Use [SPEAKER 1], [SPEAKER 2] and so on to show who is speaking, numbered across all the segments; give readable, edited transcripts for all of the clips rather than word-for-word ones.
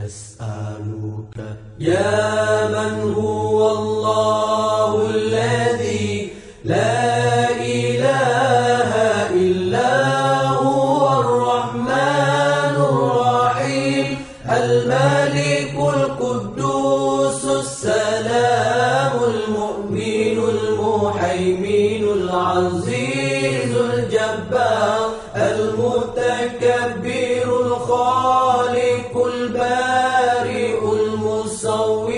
[SPEAKER 1] نسألك يا من هو الله الذي لا إله إلا هو الرحمن الرحيم الملك القدوس السلام المؤمن المهيمن العزيز الجبار المتكبر الخالق البارئ المصور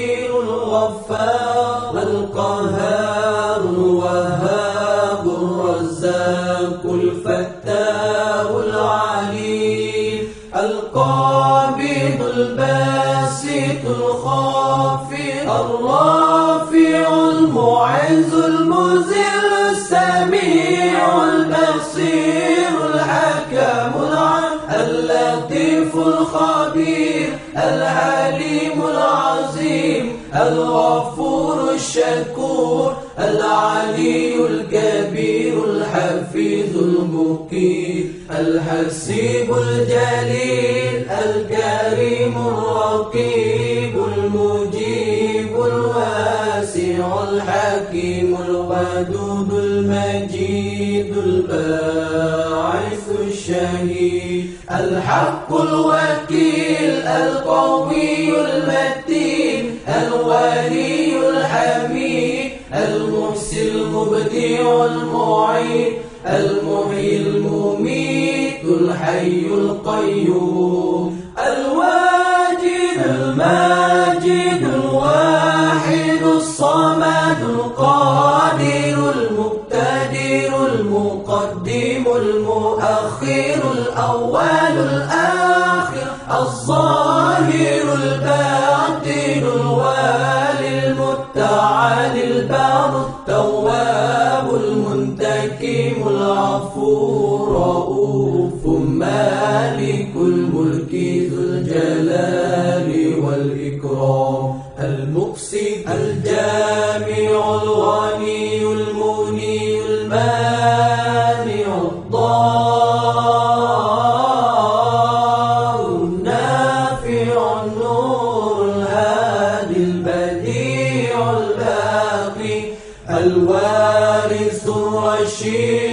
[SPEAKER 1] الغفار القهار الوهاب الرزاق الفتاح العليم القابض الباسط الخافض الرافع المعز المذل السميع البصير الحكم اللطيف الخبير العليم العظيم الغفور الشكور العلي الكبير الحفيظ المقيت الحسيب الجليل الكريم الرقيب المجيب الواسع الحكيم الودود المجيد الباعث الشهيد الحق الوكيل القوي المتين الولي الحميد المحسن المبدع المعيد المحيي المميت الحي القيوم الواجد الماجد الواحد الصمد القادر المقتدر المقدم المؤخر الأول الآخر الظاهر الباطن الوالي المتعال البار التواب المنتقم العفو الرؤوف مالك الملك ذو الجلال والإكرام المقسط الجامع الغني المغني المانع الضار النافع النور الهادي البديع الباقي الوارث الرشيد